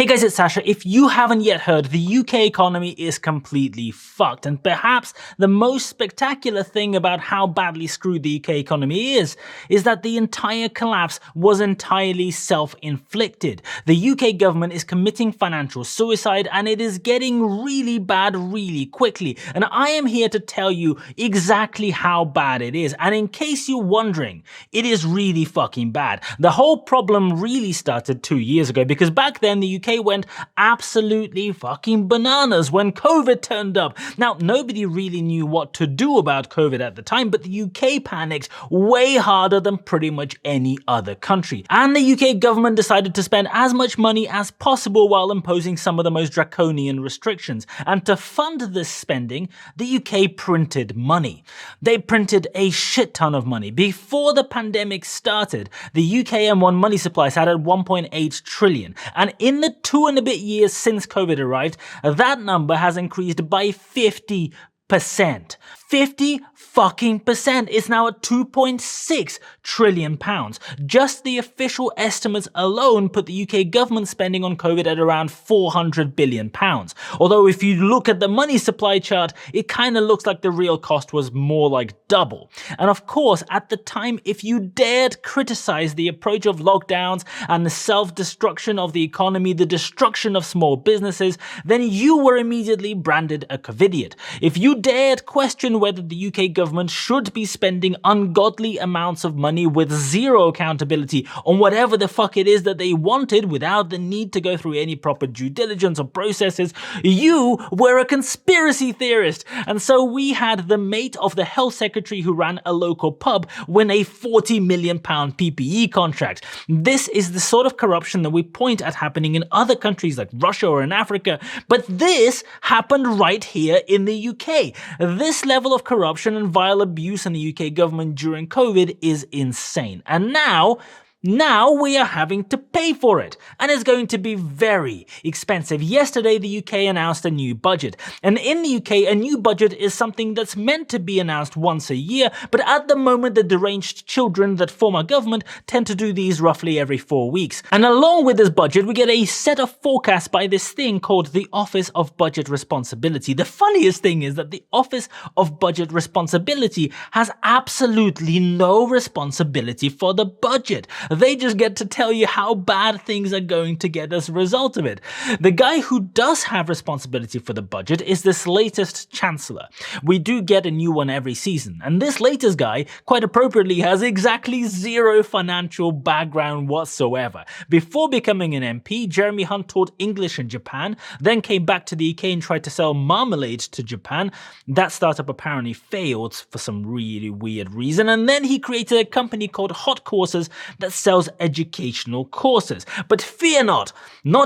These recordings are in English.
Hey guys, it's Sasha. If you haven't yet heard, the UK economy is completely fucked, and perhaps the most spectacular thing about how badly screwed the UK economy is that the entire collapse was entirely self-inflicted. The UK government is committing financial suicide, and it is getting really bad really quickly, and I am here to tell you exactly how bad it is. And in case you're wondering, it is really fucking bad. The whole problem really started 2 years ago, because back then the UK went absolutely fucking bananas when COVID turned up. Now, nobody really knew what to do about COVID at the time, but the UK panicked way harder than pretty much any other country. And the UK government decided to spend as much money as possible while imposing some of the most draconian restrictions. And to fund this spending, the UK printed money. They printed a shit ton of money. Before the pandemic started, the UK M1 money supply sat at 1.8 trillion. And in the 2 and a bit years since COVID arrived, that number has increased by 50%. 50% is now at 2.6 trillion pounds. Just the official estimates alone put the UK government spending on COVID at around 400 billion pounds. Although if you look at the money supply chart, it kind of looks like the real cost was more like double. And of course, at the time, if you dared criticize the approach of lockdowns and the self-destruction of the economy, the destruction of small businesses, then you were immediately branded a COVIDiot. If you dared question whether the UK government should be spending ungodly amounts of money with zero accountability on whatever the fuck it is that they wanted without the need to go through any proper due diligence or processes, you were a conspiracy theorist. And so we had the mate of the health secretary who ran a local pub win a £40 million PPE contract. This is the sort of corruption that we point at happening in other countries like Russia or in Africa, but this happened right here in the UK. This level of corruption and vile abuse in the UK government during COVID is insane. And now we are having to pay for it, and it's going to be very expensive. Yesterday, the UK announced a new budget, and in the UK, a new budget is something that's meant to be announced once a year, but at the moment, the deranged children that form our government tend to do these roughly every 4 weeks. And along with this budget, we get a set of forecasts by this thing called the Office of Budget Responsibility. The funniest thing is that the Office of Budget Responsibility has absolutely no responsibility for the budget. They just get to tell you how bad things are going to get as a result of it. The guy who does have responsibility for the budget is this latest Chancellor. We do get a new one every season, and this latest guy, quite appropriately, has exactly zero financial background whatsoever. Before becoming an MP, Jeremy Hunt taught English in Japan, then came back to the UK and tried to sell marmalade to Japan. That startup apparently failed for some really weird reason, and then he created a company called Hot Courses that sells educational courses. But fear not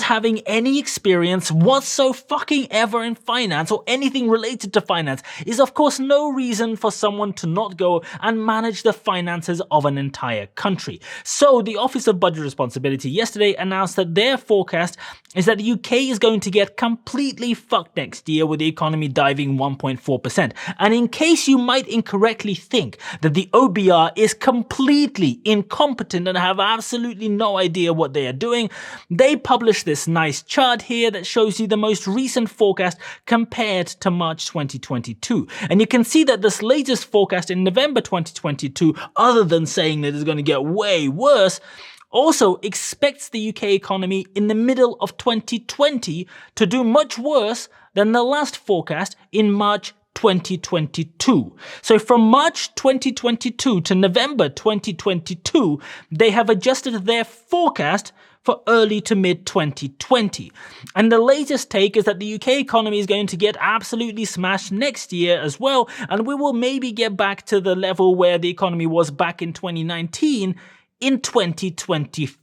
having any experience whatsoever in finance or anything related to finance is of course no reason for someone to not go and manage the finances of an entire country. So the Office of Budget Responsibility yesterday announced that their forecast is that the UK is going to get completely fucked next year, with the economy diving 1.4%. And in case you might incorrectly think that the OBR is completely incompetent and have absolutely no idea what they are doing, they published this nice chart here that shows you the most recent forecast compared to March 2022. And you can see that this latest forecast in November 2022, other than saying that it's going to get way worse, also expects the UK economy in the middle of 2020 to do much worse than the last forecast in March 2022. So from March 2022 to November 2022, they have adjusted their forecast for early to mid 2020. And the latest take is that the UK economy is going to get absolutely smashed next year as well, and we will maybe get back to the level where the economy was back in 2019 in 2024.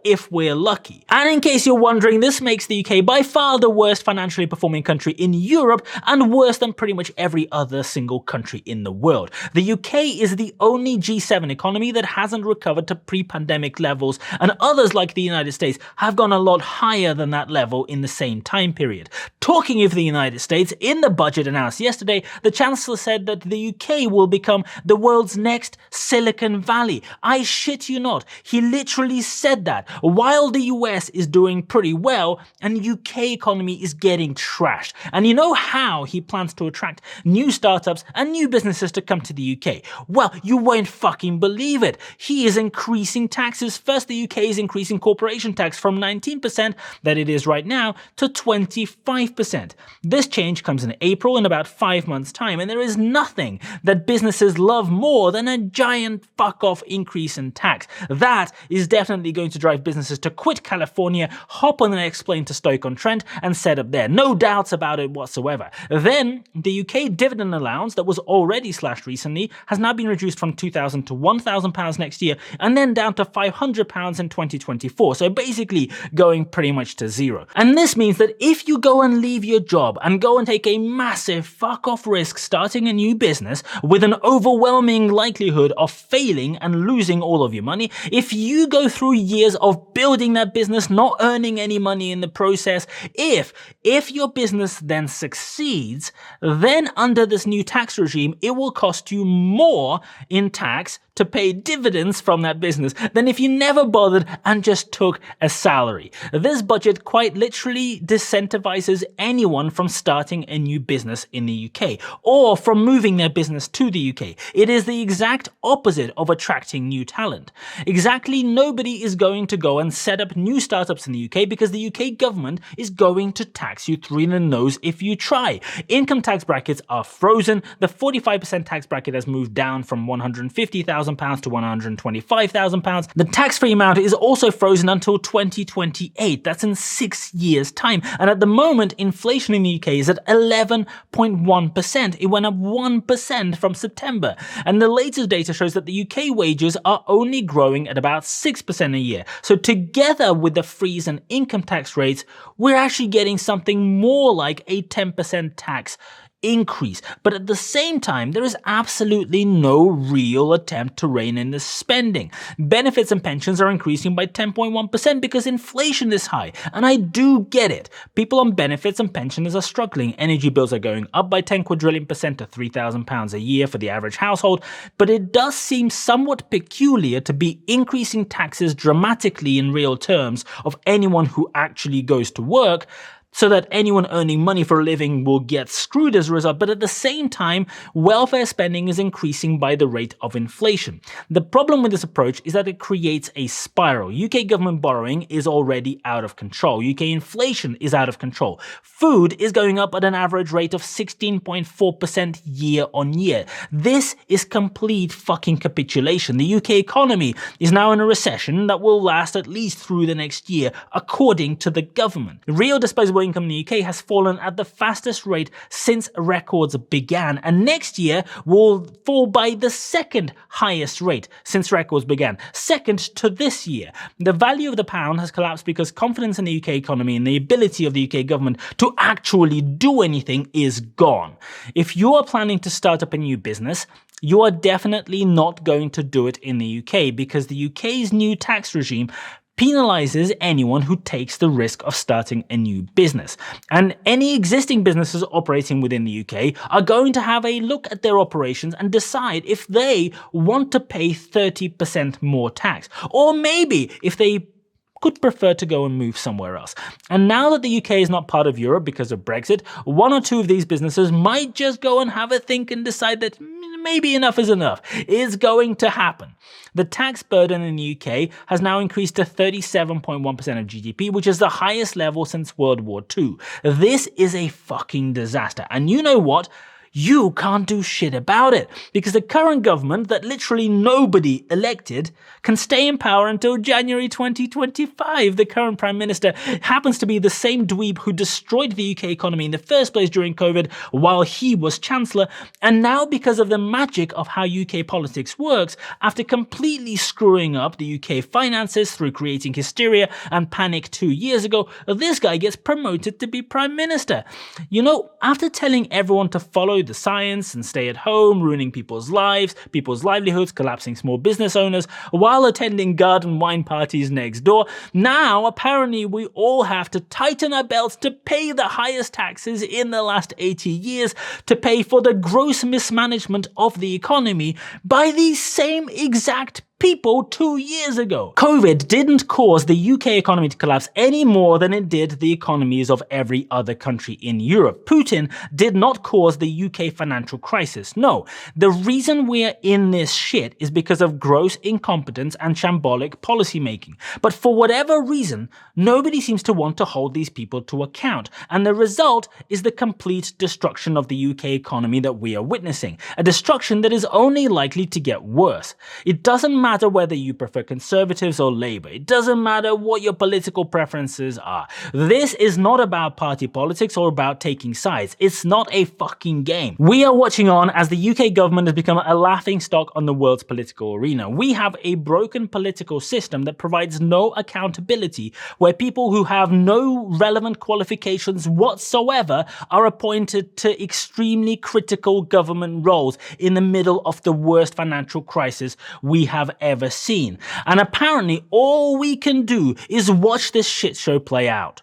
If we're lucky. And in case you're wondering, this makes the UK by far the worst financially performing country in Europe and worse than pretty much every other single country in the world. The UK is the only G7 economy that hasn't recovered to pre-pandemic levels, and others like the United States have gone a lot higher than that level in the same time period. Talking of the United States, in the budget announced yesterday, the Chancellor said that the UK will become the world's next Silicon Valley. I shit you not. He literally said said that, while the US is doing pretty well and the UK economy is getting trashed. And you know how he plans to attract new startups and new businesses to come to the UK? Well, you won't fucking believe it. He is increasing taxes. First, the UK is increasing corporation tax from 19% that it is right now to 25%. This change comes in April, in about 5 months' time, and there is nothing that businesses love more than a giant fuck-off increase in tax. That is definitely going to drive businesses to quit California, hop on the next plane to Stoke-on-Trent, and set up there. No doubts about it whatsoever. Then, the UK dividend allowance that was already slashed recently has now been reduced from £2,000 to £1,000 next year, and then down to £500 in 2024. So basically going pretty much to zero. And this means that if you go and leave your job and go and take a massive fuck-off risk starting a new business with an overwhelming likelihood of failing and losing all of your money, if you go through years of building that business, not earning any money in the process, if your business then succeeds, then under this new tax regime, it will cost you more in tax to pay dividends from that business than if you never bothered and just took a salary. This budget quite literally disincentivizes anyone from starting a new business in the UK or from moving their business to the UK. It is the exact opposite of attracting new talent. Exactly nobody is going to go and set up new startups in the UK because the UK government is going to tax you through the nose if you try. Income tax brackets are frozen. The 45% tax bracket has moved down from £150,000 to £125,000. The tax-free amount is also frozen until 2028. That's in 6 years' time. And at the moment, inflation in the UK is at 11.1%. It went up 1% from September. And the latest data shows that the UK wages are only growing at about 6% a year. So together with the freeze and income tax rates, we're actually getting something more like a 10% tax increase. But at the same time, there is absolutely no real attempt to rein in the spending. Benefits and pensions are increasing by 10.1% because inflation is high. And I do get it. People on benefits and pensions are struggling. Energy bills are going up by 10 quadrillion percent to £3,000 a year for the average household. But it does seem somewhat peculiar to be increasing taxes dramatically in real terms of anyone who actually goes to work, so that anyone earning money for a living will get screwed as a result, but at the same time, welfare spending is increasing by the rate of inflation. The problem with this approach is that it creates a spiral. UK government borrowing is already out of control. UK inflation is out of control. Food is going up at an average rate of 16.4% year on year. This is complete fucking capitulation. The UK economy is now in a recession that will last at least through the next year, according to the government. Real disposable income in the UK has fallen at the fastest rate since records began, and next year will fall by the second highest rate since records began, second to this year. The value of the pound has collapsed because confidence in the UK economy and the ability of the UK government to actually do anything is gone. If you are planning to start up a new business, you are definitely not going to do it in the UK because the UK's new tax regime penalizes anyone who takes the risk of starting a new business. And any existing businesses operating within the UK are going to have a look at their operations and decide if they want to pay 30% more tax. Or maybe if they could prefer to go and move somewhere else. And now that the UK is not part of Europe because of Brexit, one or two of these businesses might just go and have a think and decide that maybe enough is enough. It's going to happen. The tax burden in the UK has now increased to 37.1% of GDP, which is the highest level since World War II. This is a fucking disaster. And you know what? You can't do shit about it because the current government that literally nobody elected can stay in power until January 2025. The current Prime Minister happens to be the same dweeb who destroyed the UK economy in the first place during COVID while he was Chancellor. And now, because of the magic of how UK politics works, after completely screwing up the UK finances through creating hysteria and panic 2 years ago, this guy gets promoted to be Prime Minister. You know, after telling everyone to follow the science and stay at home, ruining people's lives, people's livelihoods, collapsing small business owners, while attending garden wine parties next door, now apparently we all have to tighten our belts to pay the highest taxes in the last 80 years, to pay for the gross mismanagement of the economy by these same exact people 2 years ago. COVID didn't cause the UK economy to collapse any more than it did the economies of every other country in Europe. Putin did not cause the UK financial crisis. No, the reason we're in this shit is because of gross incompetence and shambolic policy making. But for whatever reason, nobody seems to want to hold these people to account, and the result is the complete destruction of the UK economy that we are witnessing, a destruction that is only likely to get worse. It doesn't matter whether you prefer Conservatives or Labour. It doesn't matter what your political preferences are. This is not about party politics or about taking sides. It's not a fucking game. We are watching on as the UK government has become a laughingstock on the world's political arena. We have a broken political system that provides no accountability, where people who have no relevant qualifications whatsoever are appointed to extremely critical government roles in the middle of the worst financial crisis we have ever seen. And apparently all we can do is watch this shit show play out.